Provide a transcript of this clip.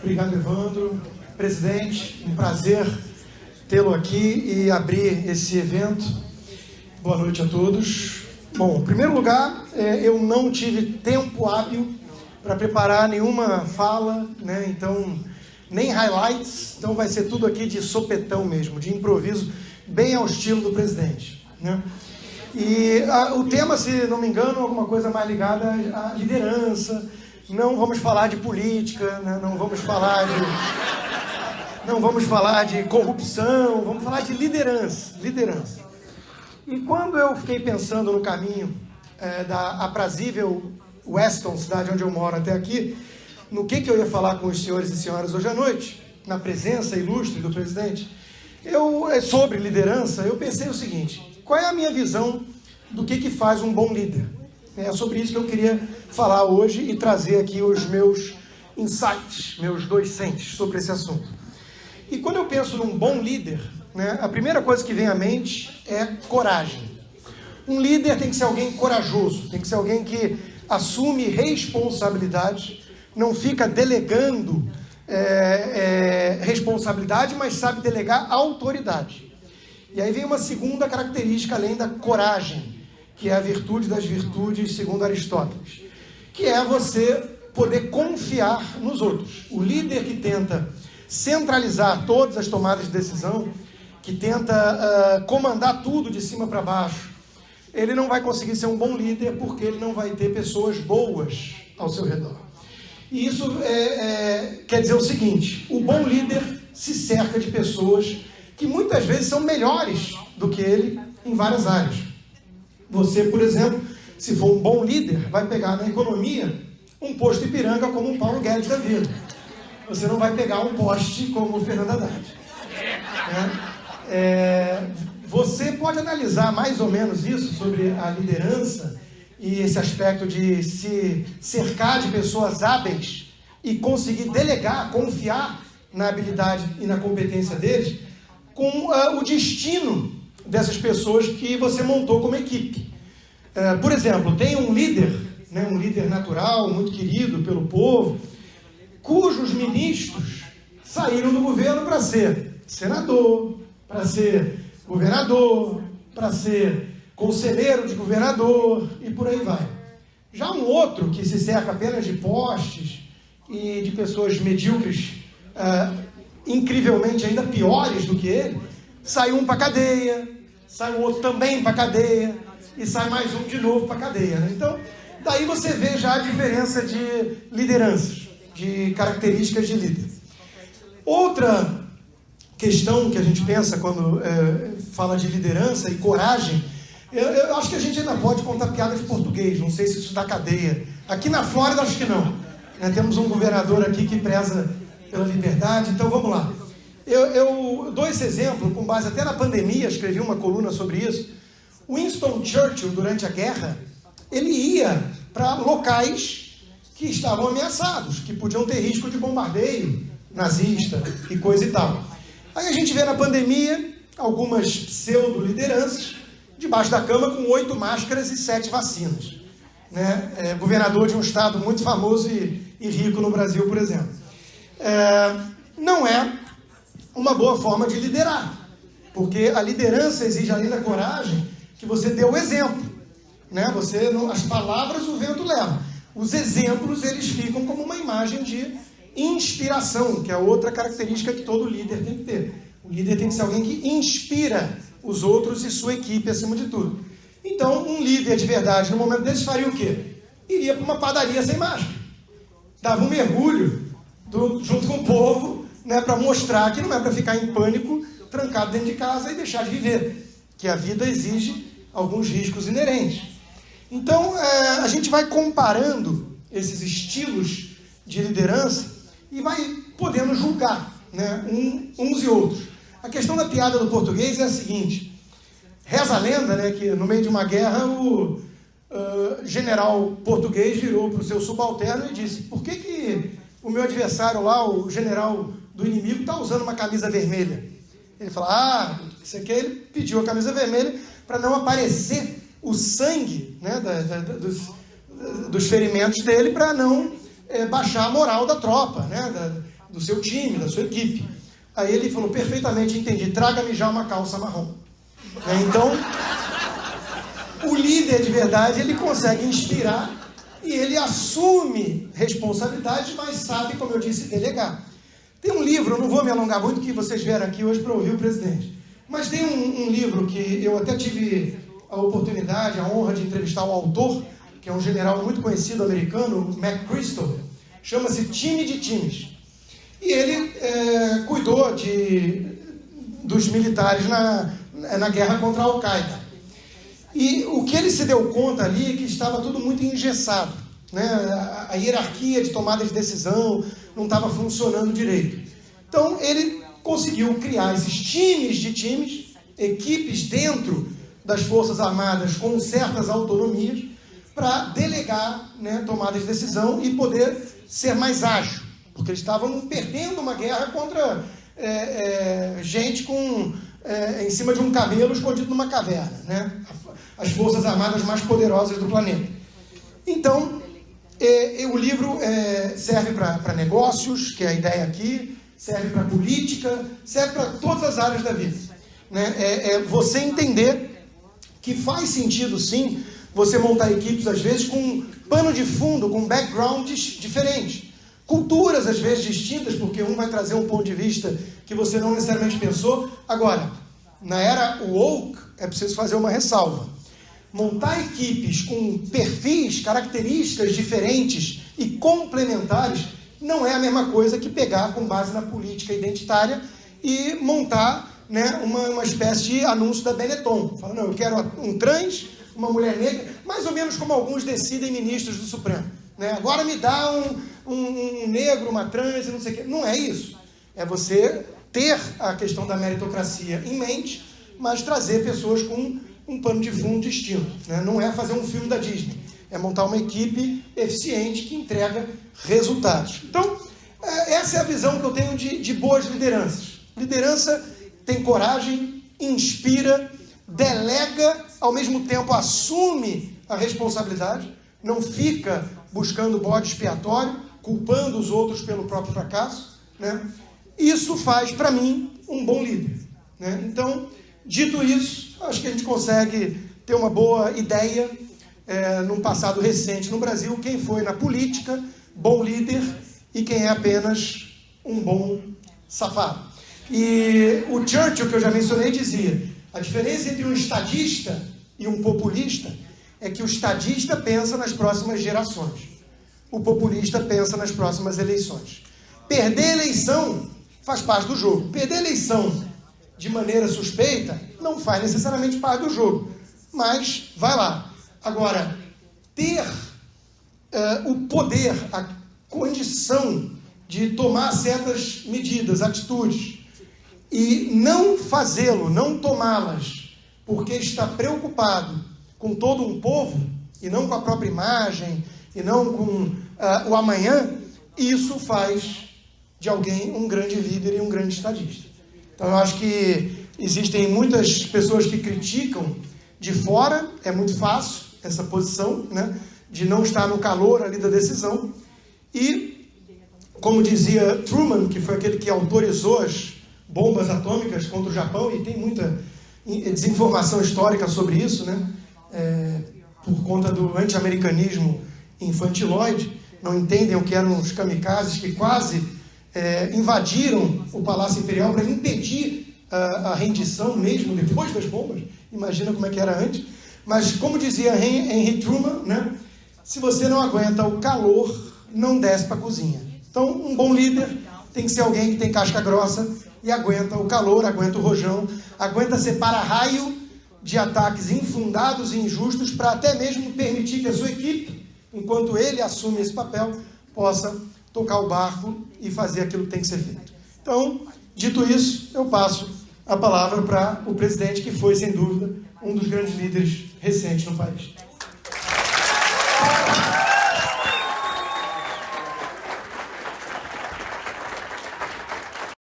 Obrigado, Evandro. Presidente, um prazer tê-lo aqui e abrir esse evento. Boa noite a todos. Bom, em primeiro lugar, eu não tive tempo hábil para preparar nenhuma fala, né? Então, nem highlights, então vai ser tudo aqui de sopetão mesmo, de improviso, bem ao estilo do presidente, né? E o tema, se não me engano, é alguma coisa mais ligada à liderança. Não vamos falar de política, né? Não vamos falar de corrupção, vamos falar de liderança. E quando eu fiquei pensando no caminho da aprazível Weston, cidade onde eu moro até aqui, no que eu ia falar com os senhores e senhoras hoje à noite, na presença ilustre do presidente, sobre liderança, eu pensei o seguinte: qual é a minha visão do que faz um bom líder? É sobre isso que eu queria falar hoje e trazer aqui os meus insights, meus 2 cents sobre esse assunto. E quando eu penso num bom líder, né, a primeira coisa que vem à mente é coragem. Um líder tem que ser alguém corajoso, tem que ser alguém que assume responsabilidade, não fica delegando responsabilidade, mas sabe delegar autoridade. E aí vem uma segunda característica além da coragem, que é a virtude das virtudes, segundo Aristóteles, que é você poder confiar nos outros. O líder que tenta centralizar todas as tomadas de decisão, que tenta comandar tudo de cima para baixo, ele não vai conseguir ser um bom líder porque ele não vai ter pessoas boas ao seu redor. E isso quer dizer o seguinte: o bom líder se cerca de pessoas que muitas vezes são melhores do que ele em várias áreas. Você, por exemplo, se for um bom líder, vai pegar na economia um posto Ipiranga como um Paulo Guedes da vida. Você não vai pegar um poste como o Fernando Haddad. Você pode analisar mais ou menos isso sobre a liderança e esse aspecto de se cercar de pessoas hábeis e conseguir delegar, confiar na habilidade e na competência deles, com o destino dessas pessoas que você montou como equipe. Por exemplo, tem um líder, né, um líder natural, muito querido pelo povo, cujos ministros saíram do governo para ser senador, para ser governador, para ser conselheiro de governador e por aí vai. Já um outro que se cerca apenas de postes e de pessoas medíocres, incrivelmente ainda piores do que ele, sai um para cadeia, sai um outro também para cadeia e sai mais um de novo para cadeia, né? Então, daí você vê já a diferença de lideranças, de características de líder. Outra questão que a gente pensa quando fala de liderança e coragem, eu acho que a gente ainda pode contar piada de português, não sei se isso dá cadeia. Aqui na Flórida acho que não. Temos um governador aqui que preza pela liberdade, então vamos lá. Eu dou esse exemplo com base até na pandemia, escrevi uma coluna sobre isso. Winston Churchill, durante a guerra, ele ia para locais que estavam ameaçados, que podiam ter risco de bombardeio nazista e coisa e tal. Aí a gente vê na pandemia algumas pseudo-lideranças debaixo da cama com 8 máscaras e 7 vacinas. Né? Governador de um estado muito famoso e rico no Brasil, por exemplo. Não é uma boa forma de liderar, porque a liderança exige, além da coragem, que você dê o exemplo, né? As palavras o vento leva, os exemplos eles ficam como uma imagem de inspiração, que é outra característica que todo líder tem que ter. O líder tem que ser alguém que inspira os outros e sua equipe acima de tudo. Então, um líder de verdade, no momento desse, faria o quê? Iria para uma padaria sem máscara, dava um mergulho junto com o povo, né, para mostrar que não é para ficar em pânico, trancado dentro de casa e deixar de viver, que a vida exige alguns riscos inerentes. Então, a gente vai comparando esses estilos de liderança e vai podendo julgar, né, uns e outros. A questão da piada do português é a seguinte: reza a lenda, né, que no meio de uma guerra o general português virou para o seu subalterno e disse: por que o meu adversário lá, o general do inimigo, está usando uma camisa vermelha? Ele falou: isso aqui ele pediu a camisa vermelha para não aparecer o sangue, né, dos ferimentos dele, para não baixar a moral da tropa, né, do seu time, da sua equipe. Aí ele falou, perfeitamente entendi, traga-me já uma calça marrom. Então, o líder de verdade, ele consegue inspirar e ele assume responsabilidade, mas sabe, como eu disse, delegar. Tem um livro, eu não vou me alongar muito, que vocês vieram aqui hoje para ouvir o presidente, mas tem um livro que eu até tive a oportunidade, a honra de entrevistar o autor, que é um general muito conhecido americano, McChrystal, chama-se Time de Times. E ele cuidou dos militares na guerra contra a Al-Qaeda. E o que ele se deu conta ali é que estava tudo muito engessado, né? A hierarquia de tomada de decisão não estava funcionando direito. Então ele conseguiu criar esses times de times, equipes dentro das Forças Armadas com certas autonomias, para delegar, né, tomada de decisão e poder ser mais ágil, porque eles estavam perdendo uma guerra contra gente em cima de um camelo escondido numa caverna, né? As Forças Armadas mais poderosas do planeta. Então, o livro serve para negócios, que é a ideia aqui, serve para política, serve para todas as áreas da vida, né? Você entender que faz sentido, sim, você montar equipes, às vezes, com pano de fundo, com backgrounds diferentes. Culturas, às vezes, distintas, porque um vai trazer um ponto de vista que você não necessariamente pensou. Agora, na era woke, é preciso fazer uma ressalva. Montar equipes com perfis, características diferentes e complementares não é a mesma coisa que pegar com base na política identitária e montar, né, uma espécie de anúncio da Benetton. Fala, não, eu quero um trans, uma mulher negra, mais ou menos como alguns decidem ministros do Supremo, né? Agora me dá um negro, uma trans e não sei o quê. Não é isso. É você ter a questão da meritocracia em mente, mas trazer pessoas com um pano de fundo distinto, né? Não é fazer um filme da Disney. É montar uma equipe eficiente que entrega resultados. Então, essa é a visão que eu tenho de boas lideranças. Liderança tem coragem, inspira, delega, ao mesmo tempo assume a responsabilidade, não fica buscando bode expiatório, culpando os outros pelo próprio fracasso, né? Isso faz, para mim, um bom líder, né? Então, dito isso, acho que a gente consegue ter uma boa ideia, num passado recente no Brasil, quem foi na política, bom líder, e quem é apenas um bom safado. E o Churchill, que eu já mencionei, dizia, a diferença entre um estadista e um populista é que o estadista pensa nas próximas gerações. O populista pensa nas próximas eleições. Perder eleição faz parte do jogo. Perder eleição de maneira suspeita não faz necessariamente parte do jogo. Mas vai lá. Agora, ter o poder, a condição de tomar certas medidas, atitudes, e não fazê-lo, não tomá-las, porque está preocupado com todo um povo, e não com a própria imagem, e não com o amanhã, isso faz de alguém um grande líder e um grande estadista. Então eu acho que existem muitas pessoas que criticam de fora, é muito fácil essa posição, né, de não estar no calor ali da decisão, e como dizia Truman, que foi aquele que autorizou as bombas atômicas contra o Japão, e tem muita desinformação histórica sobre isso, né? Por conta do anti-americanismo infantiloide, não entendem o que eram os kamikazes que quase invadiram o Palácio Imperial para impedir a rendição mesmo depois das bombas. Imagina como é que era antes. Mas, como dizia Henry Truman, né? Se você não aguenta o calor, não desce para a cozinha. Então, um bom líder tem que ser alguém que tem casca grossa e aguenta o calor, aguenta o rojão, aguenta ser para-raio de ataques infundados e injustos para até mesmo permitir que a sua equipe, enquanto ele assume esse papel, possa tocar o barco e fazer aquilo que tem que ser feito. Então, dito isso, eu passo a palavra para o presidente, que foi, sem dúvida, um dos grandes líderes recentes no país.